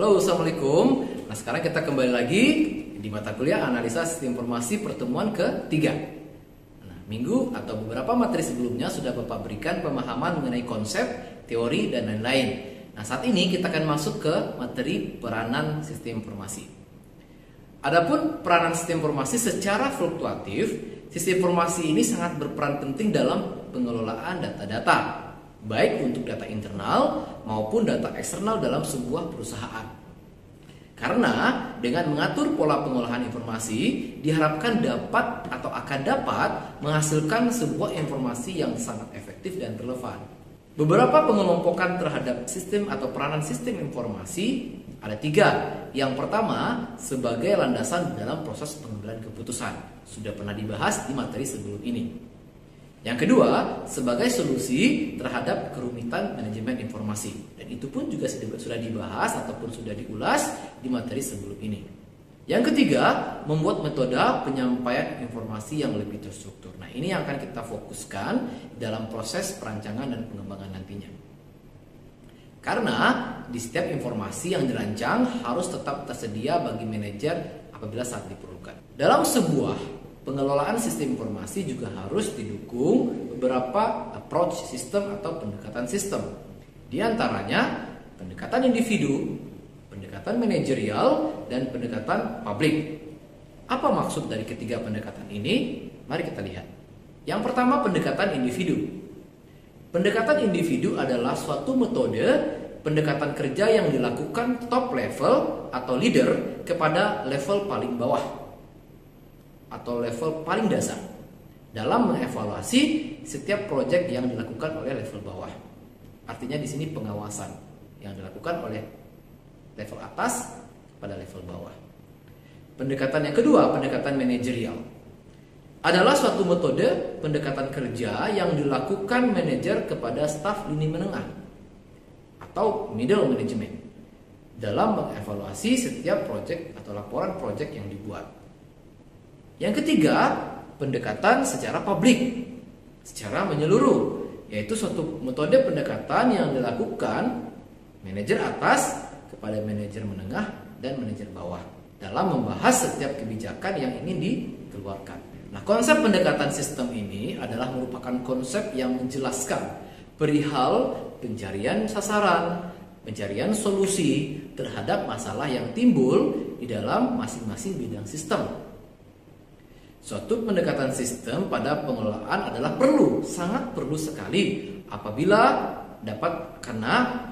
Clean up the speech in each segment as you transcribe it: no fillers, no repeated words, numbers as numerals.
Halo, Assalamualaikum. Nah, sekarang kita kembali lagi di mata kuliah Analisa Sistem Informasi pertemuan ketiga. Nah, minggu atau beberapa materi sebelumnya sudah Bapak berikan pemahaman mengenai konsep, teori, dan lain-lain. Nah, saat ini kita akan masuk ke materi peranan sistem informasi. Adapun peranan sistem informasi secara fluktuatif, sistem informasi ini sangat berperan penting dalam pengelolaan data-data, baik untuk data internal maupun data eksternal dalam sebuah perusahaan. Karena dengan mengatur pola pengolahan informasi, diharapkan dapat atau akan dapat menghasilkan sebuah informasi yang sangat efektif dan relevan. Beberapa pengelompokan terhadap sistem atau peranan sistem informasi ada 3. Yang pertama, sebagai landasan dalam proses pengambilan keputusan. Sudah pernah dibahas di materi sebelum ini. Yang kedua, sebagai solusi terhadap kerumitan manajemen informasi. Dan itu pun juga sudah dibahas ataupun sudah diulas di materi sebelum ini. Yang ketiga, membuat metode penyampaian informasi yang lebih terstruktur. Nah, ini yang akan kita fokuskan dalam proses perancangan dan pengembangan nantinya. Karena di setiap informasi yang dirancang harus tetap tersedia bagi manajer apabila saat diperlukan. Dalam sebuah pengelolaan sistem informasi juga harus didukung beberapa approach sistem atau pendekatan sistem. Di antaranya pendekatan individu, pendekatan manajerial, dan pendekatan publik. Apa maksud dari ketiga pendekatan ini? Mari kita lihat. Yang pertama, pendekatan individu. Pendekatan individu adalah suatu metode pendekatan kerja yang dilakukan top level atau leader kepada level paling bawah atau level paling dasar dalam mengevaluasi setiap proyek yang dilakukan oleh level bawah. Artinya di sini pengawasan yang dilakukan oleh level atas pada level bawah. Pendekatan yang kedua, pendekatan manajerial, adalah suatu metode pendekatan kerja yang dilakukan manajer kepada staf lini menengah atau middle management dalam mengevaluasi setiap proyek atau laporan proyek yang dibuat. Yang ketiga, pendekatan secara publik, secara menyeluruh, yaitu suatu metode pendekatan yang dilakukan manajer atas kepada manajer menengah dan manajer bawah dalam membahas setiap kebijakan yang ingin dikeluarkan. Nah, konsep pendekatan sistem ini adalah merupakan konsep yang menjelaskan perihal pencarian sasaran, pencarian solusi terhadap masalah yang timbul di dalam masing-masing bidang sistem. Suatu pendekatan sistem pada pengelolaan adalah sangat perlu sekali apabila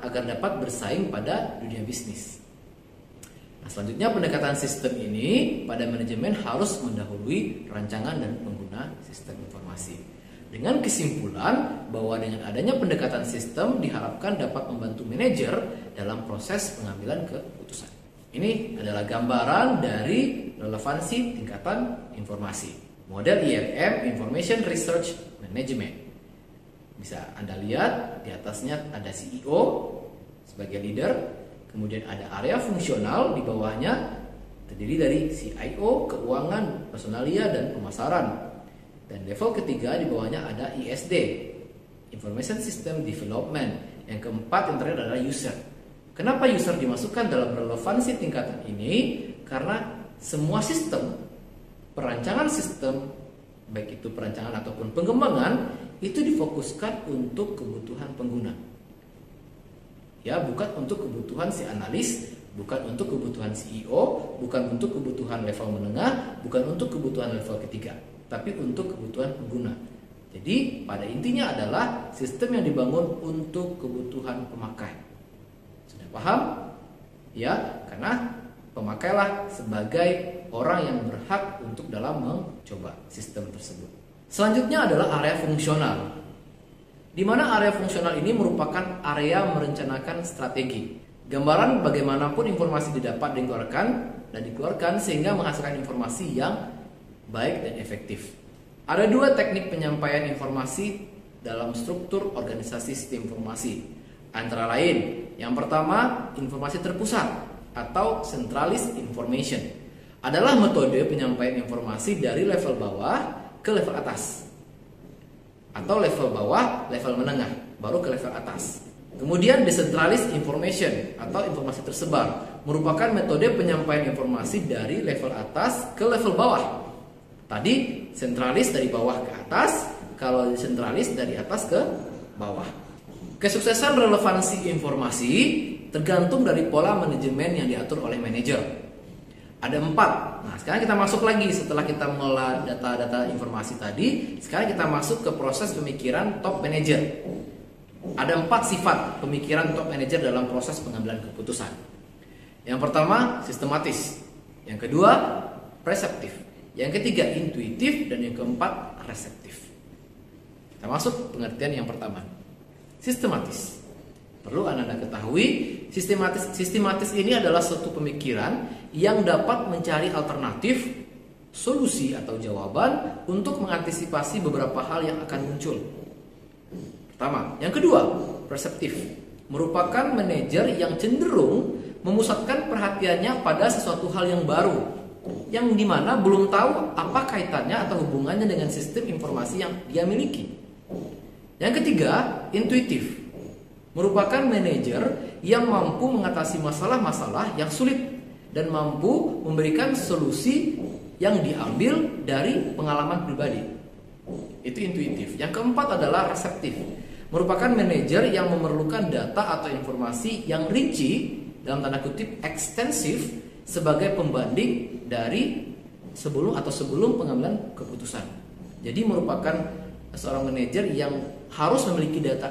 agar dapat bersaing pada dunia bisnis. Nah, selanjutnya pendekatan sistem ini pada manajemen harus mendahului rancangan dan pengguna sistem informasi. Dengan kesimpulan bahwa dengan adanya pendekatan sistem diharapkan dapat membantu manajer dalam proses pengambilan keputusan. Ini adalah gambaran dari relevansi tingkatan informasi. Model IRM, Information Research Management. Bisa Anda lihat di atasnya ada CEO sebagai leader, kemudian ada area fungsional di bawahnya terdiri dari CIO, keuangan, personalia, dan pemasaran. Dan level ketiga di bawahnya ada ISD, Information System Development. Yang keempat yang terakhir adalah user. Kenapa user dimasukkan dalam relevansi tingkatan ini? Karena semua sistem, perancangan sistem, baik itu perancangan ataupun pengembangan, itu difokuskan untuk kebutuhan pengguna. Ya, bukan untuk kebutuhan si analis, bukan untuk kebutuhan CEO, bukan untuk kebutuhan level menengah, bukan untuk kebutuhan level ketiga, tapi untuk kebutuhan pengguna. Jadi, pada intinya adalah sistem yang dibangun untuk kebutuhan pemakai. Sudah paham? Ya, karena pemakailah sebagai orang yang berhak untuk dalam mencoba sistem tersebut. Selanjutnya adalah area fungsional, di mana area fungsional ini merupakan area merencanakan strategi. Gambaran bagaimanapun informasi didapat dikeluarkan sehingga menghasilkan informasi yang baik dan efektif. Ada 2 teknik penyampaian informasi dalam struktur organisasi sistem informasi. Antara lain, yang pertama, informasi terpusat atau centralized information adalah metode penyampaian informasi dari level bawah ke level atas, atau level bawah, level menengah, baru ke level atas. Kemudian decentralized information atau informasi tersebar merupakan metode penyampaian informasi dari level atas ke level bawah. Tadi sentralis dari bawah ke atas, kalau decentralis dari atas ke bawah. Kesuksesan relevansi informasi tergantung dari pola manajemen yang diatur oleh manajer. Ada 4. Nah, sekarang kita masuk lagi setelah kita mengolah data-data informasi tadi. Sekarang kita masuk ke proses pemikiran top manager. Ada 4 sifat pemikiran top manager dalam proses pengambilan keputusan. Yang pertama, sistematis. Yang kedua, preseptif. Yang ketiga, intuitif. Dan yang keempat, reseptif. Kita masuk pengertian yang pertama. Sistematis. Perlu Anda ketahui, sistematis ini adalah suatu pemikiran yang dapat mencari alternatif, solusi atau jawaban untuk mengantisipasi beberapa hal yang akan muncul. Pertama. Yang kedua, perseptif. Merupakan manajer yang cenderung memusatkan perhatiannya pada sesuatu hal yang baru, yang dimana belum tahu apa kaitannya atau hubungannya dengan sistem informasi yang dia miliki. Yang ketiga, intuitif. Merupakan manajer yang mampu mengatasi masalah-masalah yang sulit dan mampu memberikan solusi yang diambil dari pengalaman pribadi. Itu intuitif. Yang keempat adalah reseptif. Merupakan manajer yang memerlukan data atau informasi yang rinci, dalam tanda kutip ekstensif, sebagai pembanding dari sebelum pengambilan keputusan. Jadi merupakan seorang manajer yang harus memiliki data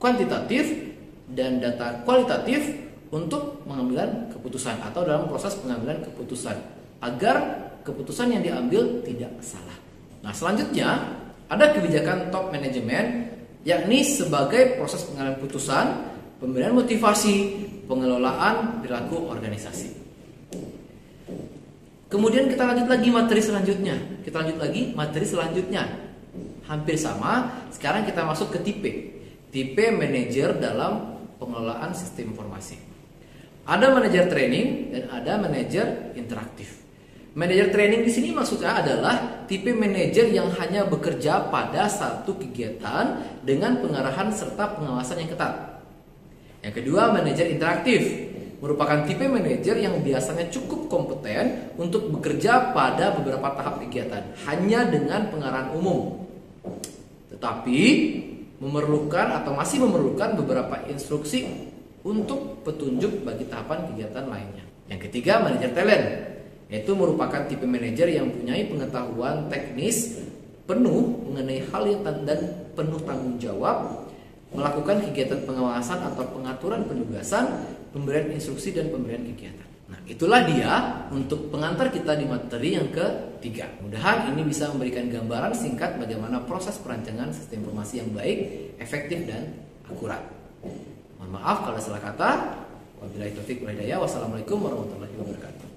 kuantitatif dan data kualitatif untuk mengambil keputusan atau dalam proses pengambilan keputusan agar keputusan yang diambil tidak salah. Nah, selanjutnya ada kebijakan top manajemen, yakni sebagai proses pengambilan keputusan, pemberian motivasi, pengelolaan perilaku organisasi. Kemudian kita lanjut lagi materi selanjutnya. Hampir sama. Sekarang kita masuk ke tipe manajer dalam pengelolaan sistem informasi. Ada manajer training dan ada manajer interaktif. Manajer training di sini maksudnya adalah tipe manajer yang hanya bekerja pada satu kegiatan dengan pengarahan serta pengawasan yang ketat. Yang kedua, manajer interaktif merupakan tipe manajer yang biasanya cukup kompeten untuk bekerja pada beberapa tahap kegiatan hanya dengan pengarahan umum, tetapi masih memerlukan beberapa instruksi untuk petunjuk bagi tahapan kegiatan lainnya. Yang ketiga, manajer talent, yaitu merupakan tipe manajer yang mempunyai pengetahuan teknis penuh mengenai hal yang dan penuh tanggung jawab, melakukan kegiatan pengawasan atau pengaturan penugasan, pemberian instruksi dan pemberian kegiatan. Nah, itulah dia untuk pengantar kita di materi yang ketiga. Mudah-mudahan ini bisa memberikan gambaran singkat bagaimana proses perancangan sistem informasi yang baik, efektif dan akurat. Mohon maaf kalau ada salah kata. Wabillahi taufiq wal hidayah. Wassalamualaikum warahmatullahi wabarakatuh.